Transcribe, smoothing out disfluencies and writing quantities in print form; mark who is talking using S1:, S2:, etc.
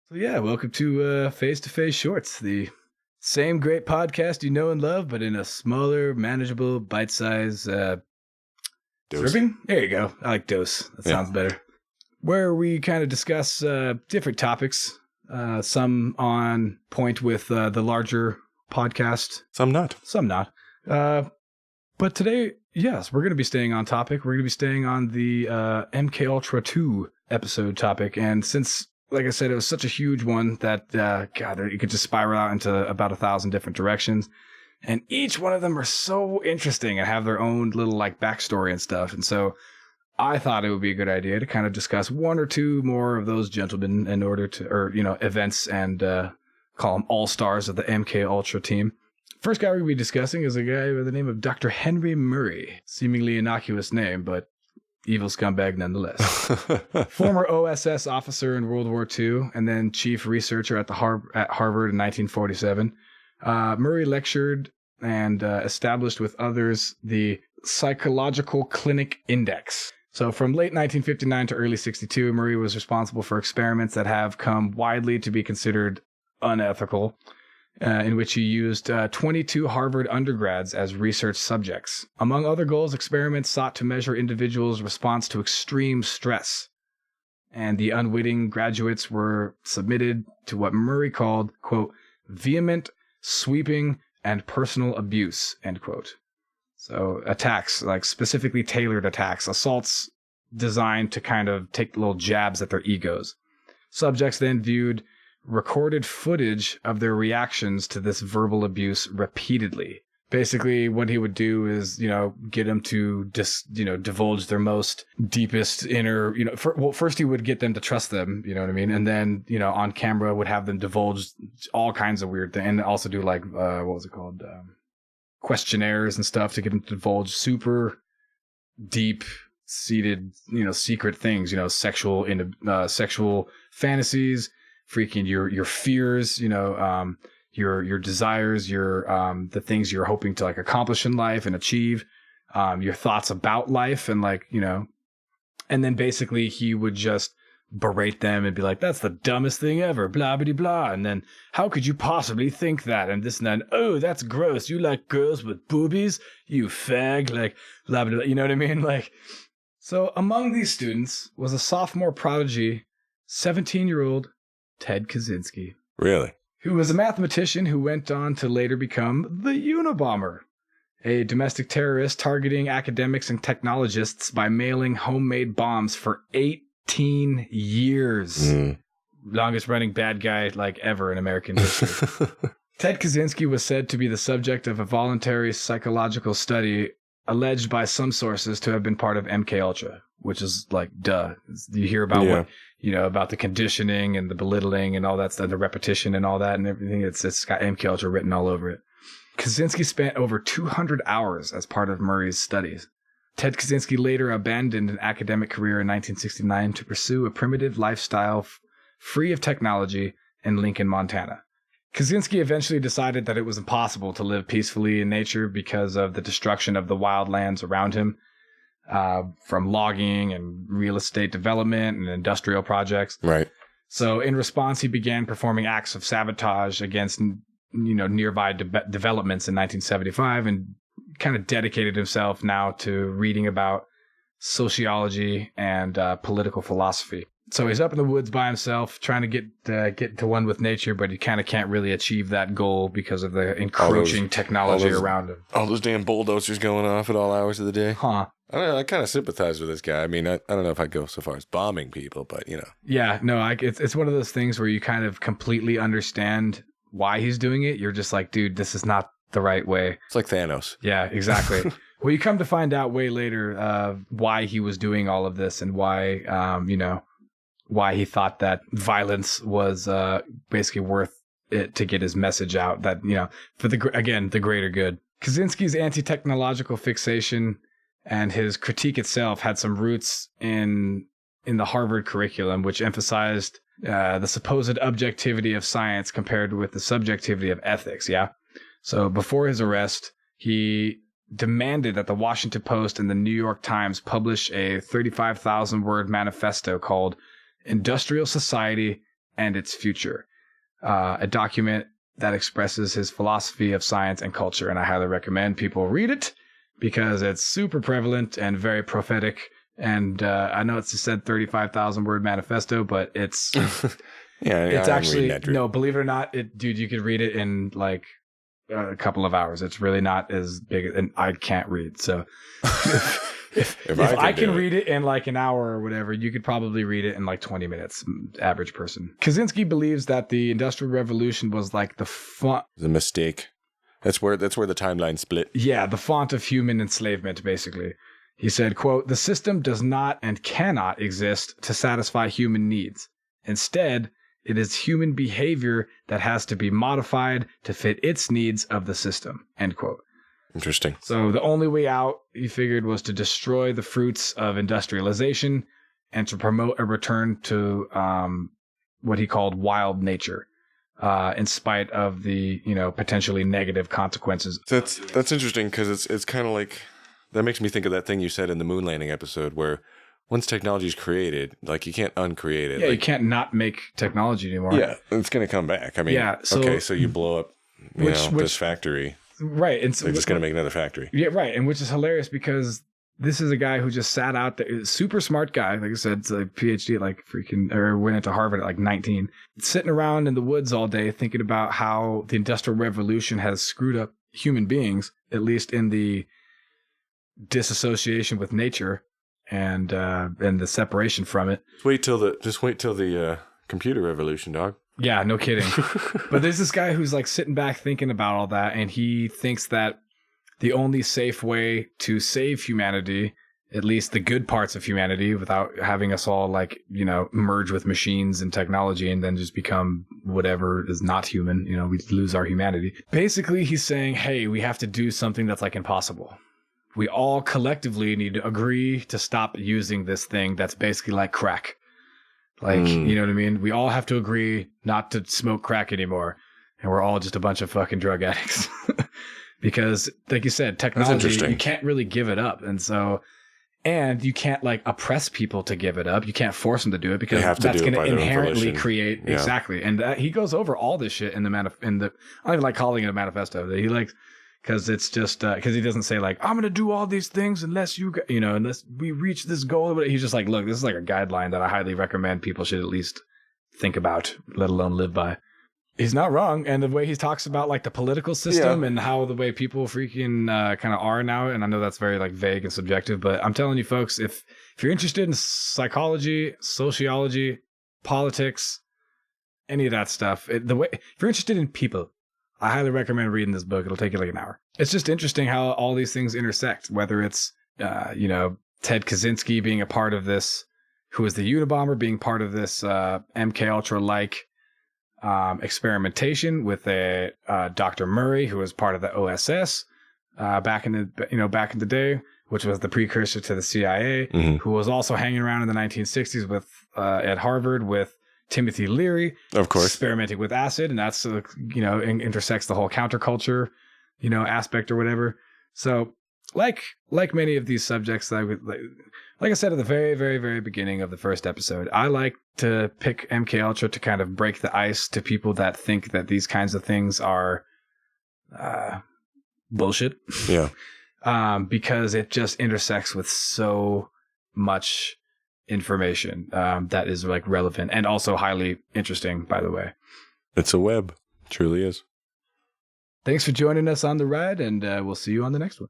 S1: So yeah, welcome to Face-to-Face Shorts, the same great podcast you know and love, but in a smaller, manageable, bite-size serving? There you go. I like dose. That sounds better. Where we kind of discuss different topics, some on point with the larger podcast.
S2: Some not.
S1: Some not. But today, yes, we're going to be staying on topic. We're going to be staying on the MK Ultra 2 episode topic. And since, like I said, it was such a huge one that, God, it could just spiral out into about 1,000 different directions. And each one of them are so interesting and have their own little like backstory and stuff. And so I thought it would be a good idea to kind of discuss one or two more of those gentlemen in order to, or, you know, events and call them all-stars of the MK Ultra team. First guy we're going to be discussing is a guy by the name of Dr. Henry Murray. Seemingly innocuous name, but evil scumbag nonetheless. Former OSS officer in World War II, and then chief researcher at Harvard in 1947. Murray lectured and established with others the Psychological Clinic Index. So from late 1959 to early 62, Murray was responsible for experiments that have come widely to be considered unethical, in which he used 22 Harvard undergrads as research subjects. Among other goals, experiments sought to measure individuals' response to extreme stress. And the unwitting graduates were submitted to what Murray called, quote, vehement, sweeping, and personal abuse, end quote. So attacks, like specifically tailored attacks, assaults designed to kind of take little jabs at their egos. Subjects then viewed recorded footage of their reactions to this verbal abuse repeatedly. Basically, what he would do is, you know, get them to divulge their most deepest inner, you know, first he would get them to trust them, you know what I mean? And then, you know, on camera would have them divulge all kinds of weird things, and also do like, what was it called? Questionnaires and stuff to get them to divulge super deep seated, you know, secret things, you know, sexual fantasies, freaking your fears, you know, your desires, your the things you're hoping to like accomplish in life and achieve, your thoughts about life, and like, you know, and then basically he would just berate them and be like, that's the dumbest thing ever, blah blah blah, and then how could you possibly think that, and this and that, oh, that's gross, you like girls with boobies, you fag, like blah blah blah, you know what I mean? Like, so among these students was a sophomore prodigy, 17-year-old Ted Kaczynski.
S2: Really?
S1: Who was a mathematician who went on to later become the Unabomber, a domestic terrorist targeting academics and technologists by mailing homemade bombs for 18 years. Longest running bad guy like ever in American history. Ted Kaczynski was said to be the subject of a voluntary psychological study alleged by some sources to have been part of MK Ultra, which is like, duh. You hear about what, you know, about the conditioning and the belittling and all that stuff, the repetition and all that and everything. It's got MK Ultra written all over it. Kaczynski spent over 200 hours as part of Murray's studies. Ted Kaczynski later abandoned an academic career in 1969 to pursue a primitive lifestyle free of technology in Lincoln, Montana. Kaczynski eventually decided that it was impossible to live peacefully in nature because of the destruction of the wildlands around him, from logging and real estate development and industrial projects.
S2: Right.
S1: So in response, he began performing acts of sabotage against, you know, nearby developments in 1975, and kind of dedicated himself now to reading about sociology and political philosophy. So he's up in the woods by himself, trying to get to one with nature, but he kind of can't really achieve that goal because of the encroaching technology around him.
S2: All those damn bulldozers going off at all hours of the day.
S1: Huh.
S2: I don't know, I kind of sympathize with this guy. I mean, I don't know if I'd go so far as bombing people, but, you know.
S1: Yeah, no, it's one of those things where you kind of completely understand why he's doing it. You're just like, dude, this is not the right way.
S2: It's like Thanos.
S1: Yeah, exactly. Well, you come to find out way later why he was doing all of this and why, you know, why he thought that violence was basically worth it to get his message out, that, you know, for the greater good. Kaczynski's anti-technological fixation and his critique itself had some roots in the Harvard curriculum, which emphasized the supposed objectivity of science compared with the subjectivity of ethics. Yeah. So before his arrest, he demanded that the Washington Post and the New York Times publish a 35,000-word manifesto called Industrial Society and Its Future, a document that expresses his philosophy of science and culture. And I highly recommend people read it because it's super prevalent and very prophetic. And I know it's said 35,000-word manifesto, but it's it's actually, no, believe it or not, dude, you could read it in like a couple of hours. It's really not as big, and I can't read. So if I can read it in like an hour or whatever, you could probably read it in like 20 minutes, average person. Kaczynski believes that the Industrial Revolution was like the
S2: mistake. That's where the timeline split.
S1: Yeah, the font of human enslavement, basically. He said, quote, "The system does not and cannot exist to satisfy human needs. Instead, it is human behavior that has to be modified to fit its needs of the system," end quote.
S2: Interesting.
S1: So the only way out, he figured, was to destroy the fruits of industrialization and to promote a return to what he called wild nature, in spite of the potentially negative consequences.
S2: That's interesting because it's kind of like, that makes me think of that thing you said in the moon landing episode where once technology is created, like you can't uncreate it.
S1: Yeah,
S2: like,
S1: you can't not make technology anymore.
S2: Yeah, it's going to come back. I mean, yeah, so you blow up this factory.
S1: Right. And so
S2: they're just going to make another factory.
S1: Yeah, right. And which is hilarious because this is a guy who just sat out there, super smart guy. Like I said, it's a PhD at like or went into Harvard at like 19, sitting around in the woods all day thinking about how the Industrial Revolution has screwed up human beings, at least in the disassociation with nature and the separation from it.
S2: Just wait till the computer revolution, dog.
S1: Yeah, no kidding. But there's this guy who's like sitting back thinking about all that, and he thinks that the only safe way to save humanity, at least the good parts of humanity, without having us all like, merge with machines and technology and then just become whatever is not human, we lose our humanity. Basically, he's saying, hey, we have to do something that's like impossible. We all collectively need to agree to stop using this thing that's basically like crack. Like, you know what I mean? We all have to agree not to smoke crack anymore. And we're all just a bunch of fucking drug addicts. Because, like you said, technology, you can't really give it up. And you can't like oppress people to give it up. You can't force them to do it because that's going to inherently create. Yeah. Exactly. And he goes over all this shit in the I don't even like calling it a manifesto. He likes, because it's just because he doesn't say like, I'm going to do all these things unless unless we reach this goal. But he's just like, look, this is like a guideline that I highly recommend people should at least think about, let alone live by. He's not wrong. And the way he talks about like the political system and how the way people freaking kind of are now. And I know that's very like vague and subjective, but I'm telling you folks, if you're interested in psychology, sociology, politics, any of that stuff, if you're interested in people, I highly recommend reading this book. It'll take you like an hour. It's just interesting how all these things intersect, whether it's, Ted Kaczynski being a part of this, who is the Unabomber, being part of this MK Ultra-like experimentation with Dr. Murray, who was part of the OSS back in the day, which was the precursor to the CIA, who was also hanging around in the 1960s with at Harvard with Timothy Leary,
S2: of course,
S1: experimenting with acid, and that's intersects the whole counterculture, aspect or whatever. So, like many of these subjects, that I would like I said at the very, very, very beginning of the first episode, I like to pick MK Ultra to kind of break the ice to people that think that these kinds of things are bullshit.
S2: Yeah,
S1: because it just intersects with so much information that is like relevant and also highly interesting, by the way.
S2: It's a web. It truly is.
S1: Thanks for joining us on the ride, and we'll see you on the next one.